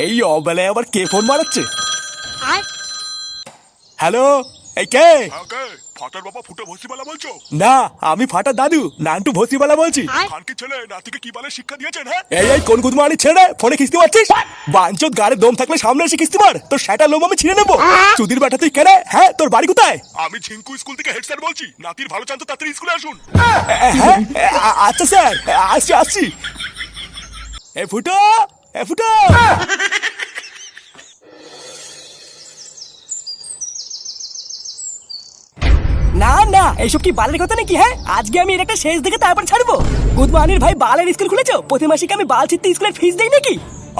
এই অবেলায় আবার কে phone মারাচ্ছে? Hello, এই কে? ফাটার বাবা ফুটো ভসিবালা বলছো? না, আমি ফাটা দাদু নান্টু ভসিবালা বলছি। খানকি ছেলে নাতিকে কি বলে শিক্ষা দিয়েছেন? হ্যাঁ, এই কোন গুদমানি ছেড়ে ফোনে কিস্তি মারছিস? বাঞ্চোদ গাড়ে দম থাকলে সামনে এসে কিস্তি মার, তোর সেটা লোম আমি ছিঁড়ে নেবো। চুদির বেটা তুই কেড়ে? হ্যাঁ, তোর বাড়ি কোথায়? আমি ঝিঙ্কু স্কুল থেকে হেড স্যার বলছি। নাতির ভালো চান তো তাড়াতাড়ি স্কুলে আসুন। হ্যাঁ, আচ্ছা স্যার, আসছি আসছি। এ ফুটো, এ ফুটো। না না, এইসব কি বালের কথা নাকি? হ্যাঁ, আজকে আমি এর একটা শেষ দেখে তারপর ছাড়বো। গুদমানির ভাই বালের স্কুল খুলেছো? প্রতি মাসে কি আমি বাল ছিটতে স্কুলের ফিস দেই নাকি?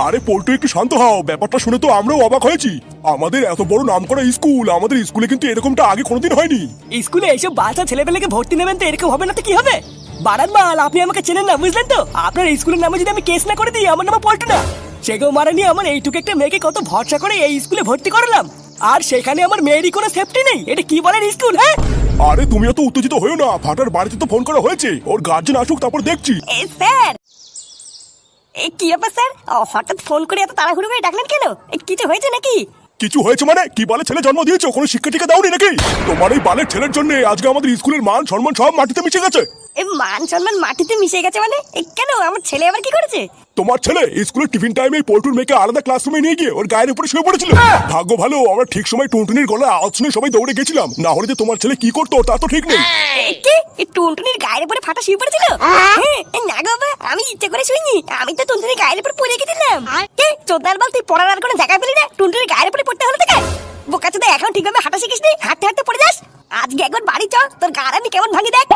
আরে পল্টু একটু শান্ত হও, ব্যাপারটা শুনে তো আমরাও অবাক হয়েছি। আমাদের এত বড় নামকরা স্কুল, আমাদের স্কুলে কিন্তু এরকমটা আগে কোনোদিন হয়নি। স্কুলে এইসব বাচ্চা ছেলেপেলেকে ভর্তি নেবেন তো এরকম হবে না তো কি হবে? বাড়ার মাল, আপনি আমাকে চেনেন না, বুঝলেন তো? আপনার স্কুলের নামে যদি আমি কেস না করে দিই, আমার নামে পল্টু না। সেগো মারানি আমার এইটুকু একটা মেয়েকে কত ভরসা করে এই স্কুলে ভর্তি করলাম, আর সেখানে আমার মেয়েরই কোনো সেফটি নেই। এটা কি বলেন স্কুল? হ্যাঁ, আরে তুমি এত উত্তেজিত হয়েও না, ফাটার বাড়িতে তো ফোন করা হয়েছে, ওর গার্জেন আসুক তারপর দেখছি। স্যার, কি ব্যাপার স্যার? হঠাৎ ফোন করে এত তাড়াহুড়ো করে ডাকলেন কেন? কিছু হয়েছে নাকি? কিছু হয়েছে মানে? কি বলে ছেলে জন্ম দিয়েছো, কোনো শিক্ষা টিকা দাওনি নাকি? তোমার এই বালের ছেলের জন্য আজকে আমাদের স্কুলের মান সম্মান সব মাটিতে মিশে গেছে। মান সম্মান মাটিতে মিশে গেছে মানে? কেন, আমার ছেলে আবার কি করেছে? তোমার ছেলে স্কুলের টিফিন টাইমে পল্টুর মেয়েকে আলাদা ক্লাসরুমে নিয়ে গিয়ে ওর গায়ের উপরে শুয়ে পড়েছিল। ভাগ্য ভালো আমরা ঠিক সময় টুনটুনির গলায় আওয়াজ শুনে সবাই দৌড়ে গেছিলাম, না হলে যে তোমার ছেলে কি করতো তা তো ঠিক নেই। কি টুনটুনির গায়ের উপরে ফাটা শুয়ে পড়েছিল? না গো বাবা, আমি ইচ্ছে করে শুইনি, আমি তো টুনটুনির গায়ের উপরে পড়ে গেছিলাম। চোদ্দার বল, তুই পড়ার আর কোনো জায়গা পেলি না, টুনটুনির গায়ের উপরে পড়তে হলো তোকে? বোকাচোদা, এখন ঠিকভাবে হাঁটা শিখিস নি, হাঁটতে হাঁটতে পড়ে যাস। আজকে একবার বাড়ি চ, তোর গাড় আমি কেমন ভাঙি দেখ।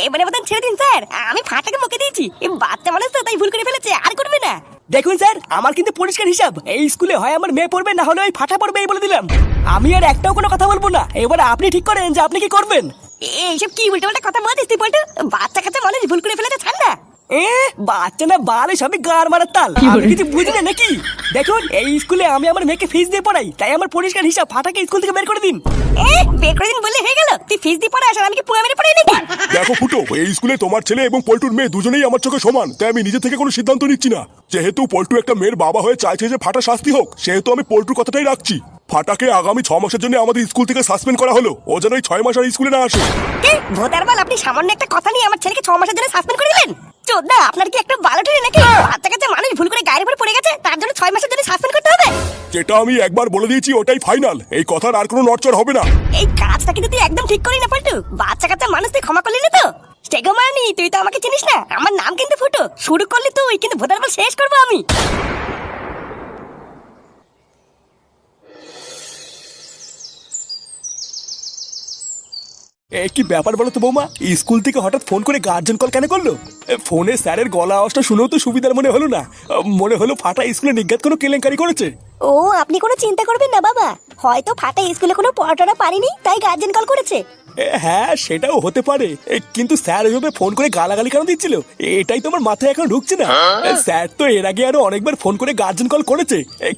এবারে মতন ছেড়ে দিন স্যার, আমি ফাটাকে বকে দিয়েছি। বাচ্চা মানুষ তো, তাই ভুল করে ফেলেছে, আর করবে না। দেখুন স্যার, আমার কিন্তু পরিষ্কার হিসাব, এই স্কুলে হয় আমার মেয়ে পড়বে, না হলে ওই ফাটা পড়বে, এই বলে দিলাম। আমি আর একটাও কোনো কথা বলবো না। এবার আপনি ঠিক করেন যে আপনি কি করবেন। এইসব কি উল্টো পাল্টা কথা বলছিস তুই পল্টু? বাচ্চা কাচ্চা মানুষ ভুল করে ফেলেছে, ছাড় না। বাচ্চা না বালে সবই গার মারার তাল, আমি কিছু বুঝি না নাকি? দেখুন, এই স্কুলে আমি আমার মেয়েকে ফিস দিয়ে পড়াই, তাই আমার পরিষ্কার হিসাব, ফাটাকে স্কুল থেকে বের করে দিন। বের করে দিন বললে হয়ে গেল? তুই ফিস দিয়ে পড়ে আসার, আমি কি পুয়া মেরে পড়ে নাকি? দেখো ফুটো, এই স্কুলে তোমার ছেলে এবং পল্টুর মেয়ে দুজনেই আমার চোখে সমান, তাই আমি নিজে থেকে কোনো সিদ্ধান্ত নিচ্ছি না। যেহেতু পল্টু একটা মেয়ের বাবা হয়ে চাইছে যে ফাটা শাস্তি হোক, সেহেতু আমি পল্টুর কথাটাই রাখছি। ফাটাকে আগামী 6 মাসের জন্য আমাদের স্কুল থেকে সাসপেন্ড করা হলো, ও যেন এই 6 মাস আর স্কুলে না আসে। ভোদার বল, আপনি সামান্য একটা কথা নিয়ে আমার ছেলেকে 6 মাসের জন্য সাসপেন্ড করে দিলেন? চোদ্দা, আপনার কি একটা বালো ঠেলে নাকি? বাচ্চা কাচ্চা মানুষ ভুল করে গায়ের উপরে পড়ে গেছে, তার জন্য 6 মাসের জন্য সাসপেন্ড করতে হবে? যেটা আমি একবার বলে দিয়েছি ওটাই ফাইনাল, এই কথার আর কোনো নড়চড় হবে না। এই কাজটা কিন্তু তুই একদম ঠিক করি না পল্টু। বাচ্চা কাচ্চা মানুষ তুই ক্ষমা করলি না তো? স্টেগো মারানি, তুই তো আমাকে চিনিস না, আমার নাম কিন্তু ফুটো। শুরু করলি তুই, কিন্তু ভোদার বল শেষ করবো আমি। কি ব্যাপার বলো তো বৌমা, স্কুল থেকে হঠাৎ ফোন করে গার্জেন কল কেন করলো? ফোনে স্যারের গলা আওয়াজটা শুনেও তো সুবিধার মনে হলো না, মনে হলো ফাটা স্কুলে নিজ্ঞাত কোনো কেলেঙ্কারি করেছে। ও, আপনি কোনো চিন্তা করবেন না বাবা, হয়তো ফাটা স্কুলে কোনো পড়াটা পারেনি, তাই গার্জেন কল করেছে। হ্যাঁ, সেটাও হতে পারে, কিন্তু স্যার ওইভাবে ফোন করে গালাগালি কেন দিচ্ছিল, এটাই তোমার মাথায় এখন ঢুকছে না। স্যার তো এর আগে আরো অনেকবার ফোন করে গার্জেন কল করেছে,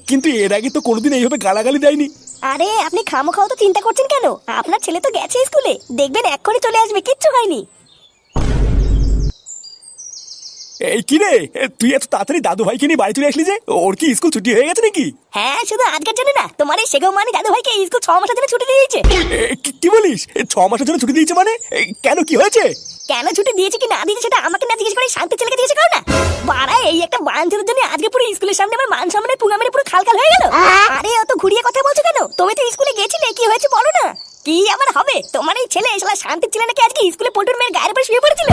কিন্তু এর আগে তো কোনোদিন এইভাবে গালাগালি দেয়নি। আরে আপনি খামোখাও তো চিন্তা করছেন কেন? আপনার ছেলে তো গেছে স্কুলে, দেখবেন এক্ষুনি চলে আসবে, কিচ্ছু হয়নি। এই কি রে, তুই এত তাড়াতাড়ি দাদু ভাইকে নিয়ে বাড়ি চলে আসলি যে? ওর কি স্কুল ছুটি হয়ে গেছে নাকি? হ্যাঁ, শুধু আজকের জন্য না, তোমার এই সেগো মানে দাদু ভাইকে স্কুল 6 মাসের জন্য ছুটি দিয়ে দিয়েছে। কি বলিস? 6 মাসের জন্য ছুটি দিয়েছে মানে? কেন, কি হয়েছে? কেন ছুটি দিয়েছে কি না দিয়েছে সেটা আমাকে না জিজ্ঞেস করে শান্তি ছেলেকে দিয়েছে কারণ না। বাড়া, এই একটা বাঞ্চের জন্য আজকে পুরো স্কুলের সামনে আমার মান সম্মানের পুঙ্গা মেরে পুরো খালখাল হয়ে গেল। আরে অত ঘুরিয়ে কথা বলছো কেন? তুমি তো স্কুলে গেছিলে, কি হয়েছে বলো না। কি আবার হবে? তোমার এই ছেলে শালা শান্তির ছেলে নাকি আজকে স্কুলে পল্টুর মেয়ের গায়ের উপরে শুয়ে পড়েছিল?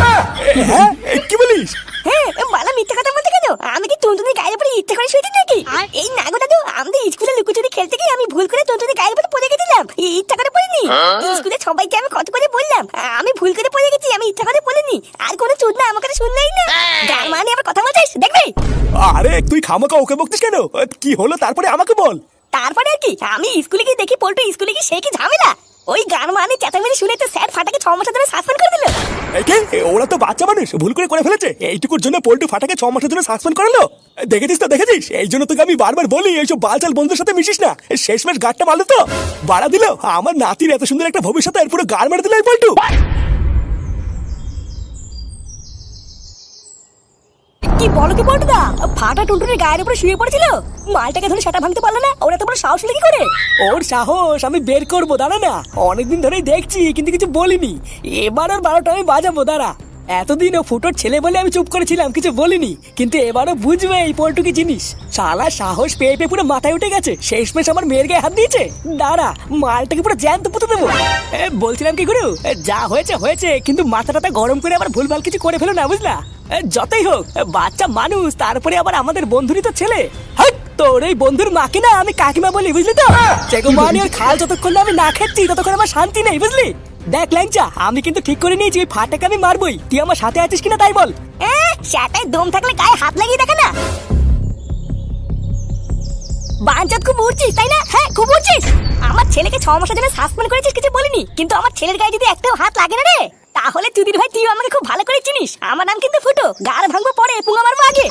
হ্যাঁ, কি বলিস? হ্যাঁ, বালা মিথ্যা কথা বলতে কেন? আমি কি টুনটুনির গায়ের উপরে ইচ্ছে করে শুয়েছি নাকি? এই নাগো দাদু, আমাদের স্কুলে লুকোচুরি খেলতে গিয়ে আমি ভুল করে টুনটুনির গায়ের উপরে পড়ে গেছিলাম, ইচ্ছা করে পড়িনি। স্কুলে সবাইকে আমি কত করে বললাম আমি ভুল করে পড়ে গেছি, আমি ইচ্ছা করে পড়িনি। আর কোনো চুদ না, আমার কথা শুনলেই না। গান মানে আবার কথা বলছিস, দেখবি? আরে তুই খামাকা ওকে বকছিস কেন? কি হলো তারপরে আমাকে বল। তারপরে আর কি, আমি স্কুলে গিয়ে দেখি পল্টু স্কুলে গিয়ে সে কি ঝামেলা। ওই গান মানে চেঁচামেচি শুনে তো স্যার ফাটাকে 6 মাসের জন্য সাসপেন্ড করে দিল। ওরা তো বাচ্চা মানুষ, ভুল করে ফেলেছে, এইটুকুর জন্য পল্টু ফাটাকে 6 মাসের জন্য সাসপেন্ড করলো। দেখেছিস তো, দেখেছিস? এই জন্য তোকে আমি বারবার বলি এইসব বালচাল বন্ধুদের সাথে মিশিস না। শেষমেশ গাড়টা মারলো তো, বাড়া দিল আমার নাতির এত সুন্দর একটা ভবিষ্যৎ, এর পুরো গাড় মেরে দিল এই পল্টু। কি কি বলো কি বলটা? ফাটা টুনটুনির গায়ের উপরে শুয়ে পড়েছিল, মালটাকে ধরে সেটা ভাঙতে পারলো না? ওরা তো বড় সাহস হলো কি করে? ওর সাহস আমি বের করবো, দাঁড়া না। অনেকদিন ধরেই দেখছি কিন্তু কিছু বলিনি। এবার ওর 12টা আমি বাজাবো, দাঁড়া। এতদিন ও ফুটোর ছেলে বলে আমি চুপ করেছিলাম, কিছু বলিনি, কিন্তু এবারও বুঝবে এই পল্টু কি জিনিস। শালা সাহস পেয়ে পেয়ে পুরো মাথায় উঠে গেছে, শেষমেশ আমার মেয়ের গায়ে হাত দিয়েছে। দাঁড়া, মালটাকে পুরো জ্যান্ত পুঁতে দেবো। বলছিলাম কি গুরু, যা হয়েছে হয়েছে, কিন্তু মাথাটা গরম করে আবার ভুলভাল কিছু করে ফেলো না, বুঝলা? যতই হোক বাচ্চা মানুষ, তারপরে আবার আমাদের বন্ধুরই তো ছেলে। হাট, তোর এই বন্ধুর মাকে না আমি কাকিমা বলি, বুঝলি তো? সেগো মানি আর খাল যতক্ষণ না আমি না খাচ্ছি ততক্ষণ আমার শান্তি নেই, বুঝলি? দেখ ল্যাংচা, আমি কিন্তু ঠিক করে নিয়েছি ওই ফাটাকে আমি মারবই। তুই আমার সাথে আছিস কিনা তাই বল। সেটাই দম থাকলে গায়ে হাত লাগিয়ে দেখে না। বাঞ্চত খুব উড়ছিস তাই না? হ্যাঁ খুব উড়ছিস। আমার ছেলেকে 6 মাসের জন্য সাসপেন্ড করেছিস, কিছু বলিনি, কিন্তু আমার ছেলের গায়ে যদি একটাও হাত লাগে না রে, তাহলে চুদির ভাই তুই আমাকে খুব ভালো করে চিনিস। আমার নাম কিন্তু ফুটো, গাড় ভাঙবো পরে, পুঙ্গা মারবো আগে।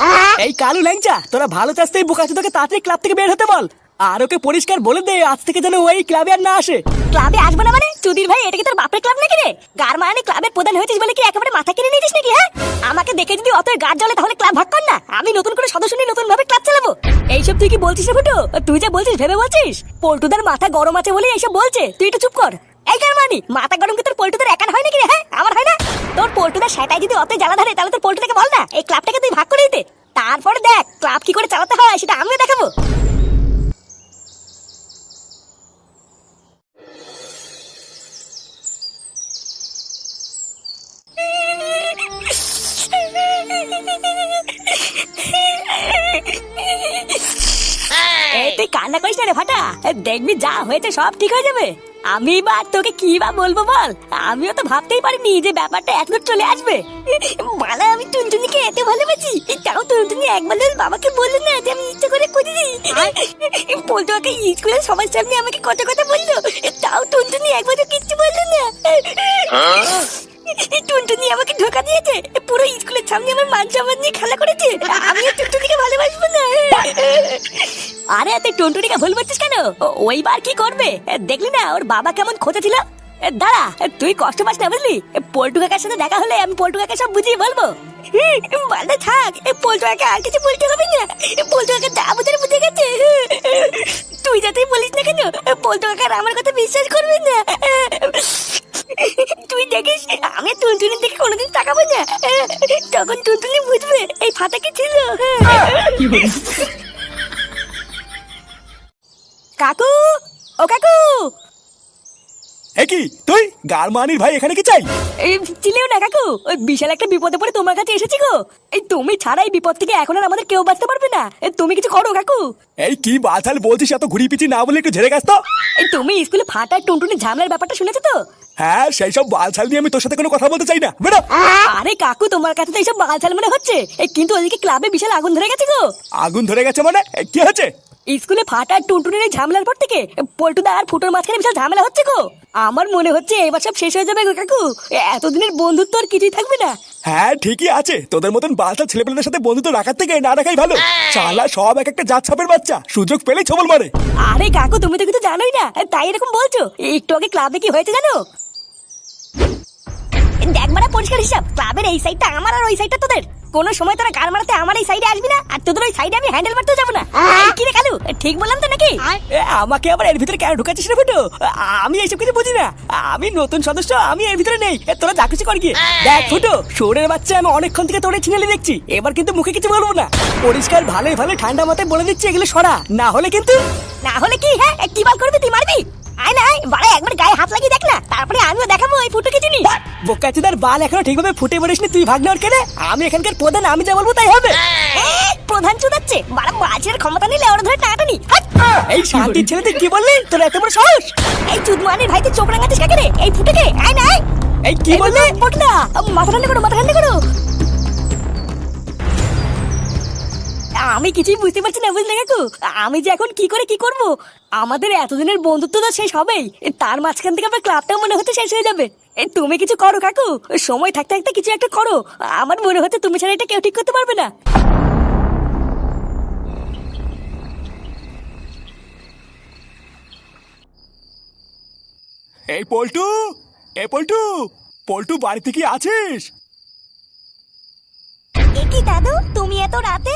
এই কালু ল্যাংচা, তোরা ভালো চাস এই বোকাচোদাকে তাড়াতাড়ি ক্লাব থেকে বের হতে বল। আর ওকে পরিষ্কার বলে দে আজ থেকে যেন ওই ক্লাবে আর না আসে। ক্লাবে আসবো না মানে? চুদির ভাই, এটা কি তোর বাপের ক্লাব নাকি রে? গার মানে ক্লাবের প্রধান হয়েছিস বলে কি একেবারে মাথা কিনে নিয়েছিস নাকি? হ্যাঁ, আমাকে দেখে যদি অত গাড় জ্বলে তাহলে ক্লাব ভাগ কর না। আমি নতুন করে সদস্য নিয়ে নতুন ভাবে ক্লাব চালাবো। এইসব তুই কি বলছিস রে ফুটো? তুই যা বলছিস ভেবে বলছিস? পল্টুদার মাথা গরম আছে বলে এইসব বলছে, তুই একটু চুপ কর। এই গারমানি, মাথা গরম কি তোর পল্টুদার একার হয় নাকি রে? হ্যাঁ, আমার হয় না? তোর পল্টুদার সেটাই যদি অত জ্বালা ধরে, তাহলে তোর পল্টুদাকে বল না এই ক্লাবটাকে তুই ভাগ করে দিতে। তারপরে দেখ ক্লাব কি করে চালাতে হয় সেটা আমিও দেখাবো। তুই কান্না করিস না রে ফাটা, দেখবি যা হয়েছে সব ঠিক হয়ে যাবে। আমি বা তোকে কি বা বলবো বল, আমিও তো ভাবতেই পারিনি যে ব্যাপারটা এতদূর চলে আসবে। মালা, আমি টুনটুনিকে এত ভালোবাসি, তাও টুনটুনি একবার বাবাকে বললো না যে আমি ইচ্ছা করে করিনি। বলতো ওকে স্কুলের সবার সামনে আমাকে কত কথা বললো, তাও টুনটুনি একবারও কিচ্ছু বললো না। টুনটুনি আমাকে ধোকা দিয়েছে, পুরো স্কুলের সামনে আমার মান সম্মান নিয়ে খেলা করেছে। আমিও টুনটুনিকে ভালোবাসবো না। আরে তুই টুনটুনিকে ভুল বলছিস কেন? ওইবার কি করবে দেখলি না ওর বাবা কেমন খোঁজা ছিল? দাঁড়া, তুই কষ্ট পাস না বুঝলি? পল্টু কাকার সাথে দেখা হলে আমি পল্টু কাকা সব বুঝিয়ে বলবো। ভালো থাক, পল্টু কাকা আর কিছু বলতে হবে না। পল্টু কাকা যা বুঝে বুঝে গেছে। তুই যাতেই বলিস না কেন, পল্টু কাকার আমার কথা বিশ্বাস করবে না। তুই দেখিস আমি টুনটুনির দিকে কোনোদিন তাকাবো না, তখন টুনটুনি বুঝবে এই ফাটা কি ছিল। কাকু, ও কাকু। কি তুই গারমানির ভাই এখানে কি চাই? চিলেও না কাকু, ওই বিশাল একটা বিপদে পড়ে তোমার কাছে এসেছি গো। এই তুমি ছাড়া এই বিপদ থেকে এখন আর আমাদের কেউ বাঁচতে পারবে না। তুমি কিছু করো কাকু। এই কি বাতাল বলছিস, এত ঘুরি পিছি না বলে একটু ঝেড়ে গেছ তো। এই তুমি স্কুলে ফাটা টুনটুনি ঝামেলার ব্যাপারটা শুনেছো তো? হ্যাঁ, সেই সব বালছাল নিয়ে আমি তোর সাথে কোনো কথা বলতে চাই না, বেরো। আরে কাকু, তোমার কাছে তো এইসব বালছাল মনে হচ্ছে, কিন্তু ওইদিকে ক্লাবে বিশাল আগুন ধরে গেছে গো। আগুন ধরে গেছে মানে কি হচ্ছে? স্কুলে ফাটা টুনটুনির এই ঝামেলার পর থেকে পল্টুদা আর ফুটোর মাঝখানে বিশাল ঝামেলা হচ্ছে গো। আমার মনে হচ্ছে এবার সব শেষ হয়ে যাবে গো কাকু, এতদিনের বন্ধুত্ব আর কিছুই থাকবে না। হ্যাঁ ঠিকই আছে, তোদের মতন বালছাল ছেলেপেলেদের সাথে বন্ধুত্ব রাখার থেকে না রাখাই ভালো। শালা সব এক একটা জাত ছাপের বাচ্চা, সুযোগ পেলেই ছবল মারে। আরে কাকু, তুমি তো কিছু জানোই না, তাই এরকম বলছো। একটু আগে ক্লাবে কি হয়েছে জানো? দেখ বাড়া, পরিষ্কার হিসাব, ক্লাবের এই সাইডটা আমার আর ওই সাইডটা তোদের। কোন সময় তোরা গান মারাতে আমার এই সাইডে আসবি না, আর তোদের ওই সাইডে আমি হ্যান্ডেল মারতেও যাবো না। কি রে কালু, ঠিক বললাম তো নাকি? আমাকে আবার এর ভিতরে কেন ঢুকাচ্ছিস রে ফুটো? আমি এইসব কিছু বুঝি না, আমি নতুন সদস্য, আমি এর ভিতরে নেই। তোরা যা কিছু কর গিয়ে। দেখ ফুটো, শোরের বাচ্চা, আমি অনেকক্ষণ থেকে তোরে ছিনালি দেখছি, এবার কিন্তু মুখে কিছু বলবো না। পরিষ্কার ভালোই ভালো ঠান্ডা মাথায় বলে দিচ্ছি, এগুলো সরা, না হলে কিন্তু। না হলে কি? হ্যাঁ, কি বাল করবি তুই? মারবি? আয় না, বাড়া একবার গায়ে হাত লাগিয়ে দেখ না, তারপরে আমিও দেখাবো এই ফুটোকে চিনিস। বোকাচোদার বাল এখনো ঠিকভাবে ফুটে পড়িসনি, তুই ভাগ নেওয়ার কেনে? আমি এখানকার প্রধান, আমি যা বলবো তাই হবে। প্রধান চুদাচ্ছে, বাড়া বাজের ক্ষমতা নিলে ওরা ধরে টানাটানি। এই শান্তির ছেলে, তুই কি বললি? তোর এত বড় সাহস! এই চুদমানির ভাই, তুই চোখ রাঙাচ্ছিস কাকে রে? এই ফুটোকে আয় না। এই কি বললি? ফুটনা, মাথা ঠান্ডা করো, মাথা ঠান্ডা করো। আমি কিছুই বুঝতে পারছি না বুঝলে কাকু, আমি যে এখন কি করে কি করব। আমাদের এতদিনের বন্ধুত্ব তো শেষ হবেই, তার মাঝখান থেকে আবার ক্লাবটাও মনে হচ্ছে শেষ হয়ে যাবে। তুমি কিছু করো কাকু, সময় থাকতে থাকতে কিছু একটা করো। আমার মনে হচ্ছে তুমি ছাড়া এটা কেউ ঠিক করতে পারবে না। এই পল্টু, এ পল্টু, পল্টু বাড়িতে কি আছিস? কি দাদু, তুমি এত রাতে?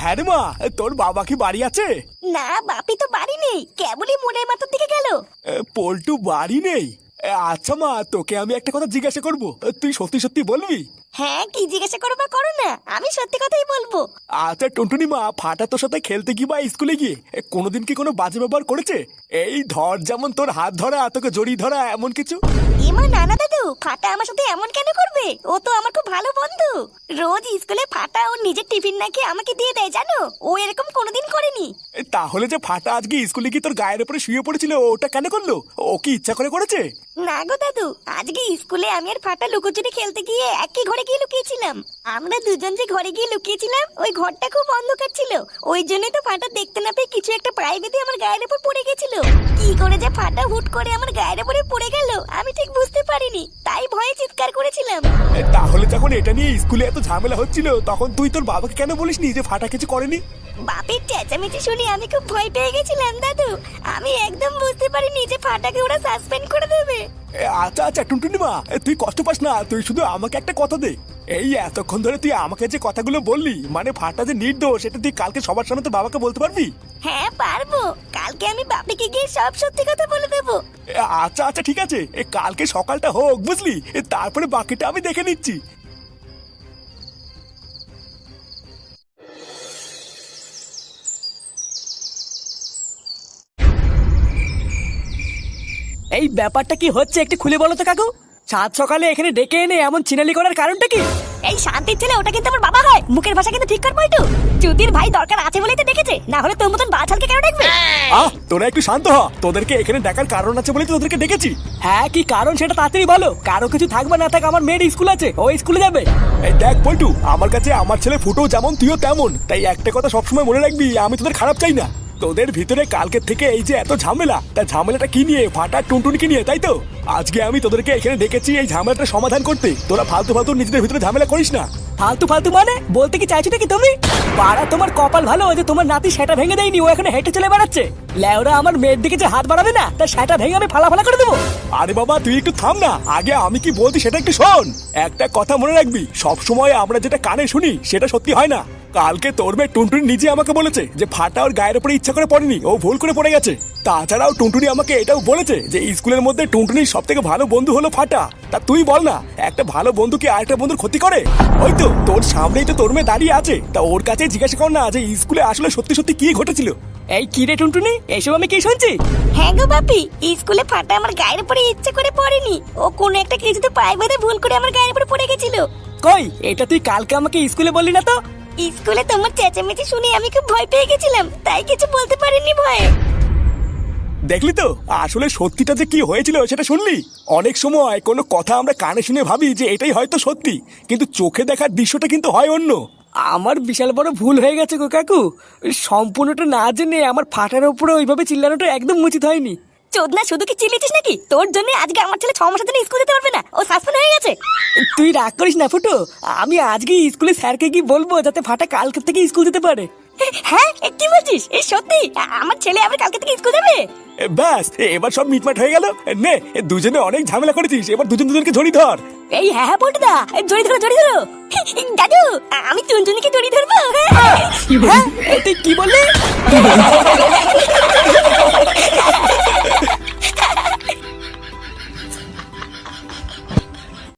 হ্যাঁ রে মা, তোর বাবা কি বাড়ি আছে? না, বাপি তো বাড়ি নেই, কেবলই মোড়ের মাথার দিকে গেল। পল্টু বাড়ি নেই? আচ্ছা মা, তোকে আমি একটা কথা জিজ্ঞাসা করব, তুই সত্যি সত্যি বলবি? হ্যাঁ, কি জিজ্ঞাসা করো বা করো না, আমি সত্যি কথাই বলবো। আচ্ছা টুনটুনি মা, ফাটা তোর সাথে খেলতে গিয়ে বা স্কুলে গিয়ে কোনোদিন কি কোনো বাজে ব্যবহার করেছে? এই ধর, যেমন তোর হাত ধরা, তোকে জড়িয়ে ধরা, এমন কিছু? এমা না না দাদু, ফাটা আমার সাথে এমন কেন করবে? ও তো আমার খুব ভালো বন্ধু। রোজ স্কুলে ফাটা ওর নিজের টিফিন নাকি আমাকে দিয়ে দেয়, জানো? ও এরকম কোনোদিন করেনি। তাহলে যে ফাটা আজকে স্কুলে গিয়ে তোর গায়ের উপরে শুয়ে পড়েছিল, ওটা কেন করলো? ও কি ইচ্ছা করে করেছে? না গো দাদু, আজকে স্কুলে আমি আর ফাটা লুকোচুরি খেলতে গিয়ে একই ঘরে গিয়ে লুকিয়েছিলাম। আমরা দুজন যে ঘরে গিয়ে লুকিয়েছিলাম, ওই ঘরটা খুব অন্ধকার ছিল। ওই জন্যই তো ফাটা দেখতে না পেয়ে কিছু একটা পায়ে বেঁধে আমার গায়ের উপর পড়ে গেছিল। কি করে যে ফাটা হুট করে আমার গায়ের উপরে পড়ে গেল আমি ঠিক বুঝতে পারিনি, তাই ভয়ে চিৎকার করেছিলাম। তাহলে যখন এটা নিয়ে স্কুলে এত ঝামেলা হচ্ছিল, তখন তুই তোর বাবাকে কেন বলিসনি যে ফাটা কিছু করেনি? বাপের চেঁচামেচি শুনে আমি খুব ভয় পেয়ে গেছিলাম দাদু। আমি একদম বুঝতে পারিনি যে ফাটাকে ওরা সাসপেন্ড করে দেবে। আচ্ছা আচ্ছা টুনটুনি মা, তুই কষ্ট পাস না, তুই শুধু আমাকে একটা কথা দে। এই এতক্ষণ ধরে তুই আমাকে যে কথাগুলো বললি, মানে ফাটা যে নির্দোষ, এটা তুই কালকে সবার সামনে তোর বাবাকে বলতে পারবি? হ্যাঁ পারবো, কালকে আমি বাপিকে গিয়ে সব সত্যি কথা বলে দেবো। আচ্ছা আচ্ছা ঠিক আছে, কালকে সকালটা হোক বুঝলি, তারপরে বাকিটা আমি দেখে নিচ্ছি। এই ব্যাপারটা কি হচ্ছে একটু খুলে বলো তো কাকু। সাত সকালে এখানে ডেকে এনে এমন চিনালি করার কারণটা কি? এই শান্তির ছেলে, ওটা কিন্তু আমার বাবা হয়, মুখের ভাষা কিন্তু ঠিক কর বইটু। চুদির ভাই দরকার আছে বলেই তো ডেকেছে, না হলে তোর মতন বাছালকে কেন ডাকবে? তোরা একটু শান্ত হ, তোদেরকে এখানে ডাকার কারণ আছে বলেই তো তোদেরকে ডেকেছি। হ্যাঁ কি কারণ সেটা তাড়াতাড়ি বলো। কারো কিছু থাকবে না থাক, আমার মেয়ের স্কুল আছে, ওই স্কুলে যাবে। এই দেখ পল্টু, আমার কাছে আমার ছেলে ফুটো যেমন তুইও তেমন, তাই একটা কথা সবসময় মনে রাখবি, আমি তোদের খারাপ চাই না। তোদের ভিতরে কালকের থেকে এই যে এত ঝামেলা, তা ঝামেলাটা কি নিয়ে? ফাটা টুনটুনিকে নিয়ে, তাই তো? আজকে আমি তোদেরকে এখানে ডেকেছি এই ঝামেলাটা সমাধান করতে। তোরা ফালতু ফালতু নিজেদের ভিতরে ঝামেলা করিস না। ফালতু ফালতু মানে বলতে কি চাইছো নাকি তুমি? পাড়া তোমার কপাল ভালো যে তোমার নাতি সেটা ভেঙে দেয়নি, ও এখানে হেঁটে চলে বেড়াচ্ছে। লেওরা আমার মেয়ের দিকে যে হাত বাড়াবে না, তার সেটা ভেঙে আমি ফালা ফালা করে দেবো। আরে বাবা তুই একটু থাম না, আগে আমি কি বলছি সেটা একটু শোন। একটা কথা মনে রাখবি, সব সময় আমরা যেটা কানে শুনি সেটা সত্যি হয় না। কালকে তোর মেয়ে টুনটুনি নিজে আমাকে বলেছে যে ফাটা ওর গায়ের উপরে ইচ্ছা করে পড়েনি, ও ভুল করে পড়ে গেছে। তাছাড়াও টুনটুনি আমাকে এটাও বলেছে যে স্কুলের মধ্যে টুনটুনির সব থেকে ভালো বন্ধু হলো ফাটা। তা তুই বল না, একটা ভালো বন্ধু কি আরেকটা বন্ধুর ক্ষতি করে? ওই তো তোর সামনেই তো তোর মেয়ে দাঁড়িয়ে আছে, তা ওর কাছে জিজ্ঞাসা কর না যে স্কুলে আসলে সত্যি সত্যি কি ঘটেছিল। এই কি রে টুনটুনি, এসব আমি কি শুনছি? হ্যাঁ গো বাপি, স্কুলে ফাটা আমার গায়ের উপরে ইচ্ছে করে পড়েনি, ও কোনো একটা কিছুতে পায়ে বেঁধে ভুল করে আমার গায়ের উপরে পড়ে গেছিল। কই, এটা তুই কালকে আমাকে স্কুলে বললি না তো? স্কুলে তোমার চেঁচামেচি শুনে আমি খুব ভয় পেয়ে গেছিলাম, তাই কিছু বলতে পারিনি ভয়ে। দেখলি তো, আসলে সত্যিটা যে কি হয়েছিল সেটা শুনলি? অনেক সময় কোনো কথা আমরা কানে শুনে ভাবি যে এটাই হয়তো সত্যি, কিন্তু চোখে দেখার দৃশ্যটা কিন্তু হয় অন্য। আমার বিশাল বড় ভুল হয়ে গেছে গো কাকু, সম্পূর্ণটা না জেনে আমার ফাটার উপরে ওইভাবে চিল্লানোটা একদম উচিত হয়নি। চোদনা, শুধু কি চিল্লিছিস নাকি? তোর জন্য আজকে আমার ছেলে 6 মাসের জন্য স্কুল যেতে পারবে না, ও সাসপেন্ড হয়ে গেছে। তুই রাগ করিস না ফুটো, আমি আজকে স্কুলে স্যারকে কি বলবো যাতে ফাটা কালকে থেকে স্কুল যেতে পারে। হ্যাঁ কি বলছিস? এই সত্যি আমার ছেলে আবার কালকে থেকে স্কুল যাবে? ব্যাস, এবার সব মিটমাট হয়ে গেল। নে, দুজনে অনেক ঝামেলা করেছিস, এবার দুজনকে জড়ি ধর। এই হ্যাঁ হ্যাঁ বলটুদা, জড়ি ধরো জড়ি ধরো। দাদু, আমি টুনটুনিকে জড়ি ধরবো। হ্যাঁ তুই কি বললি?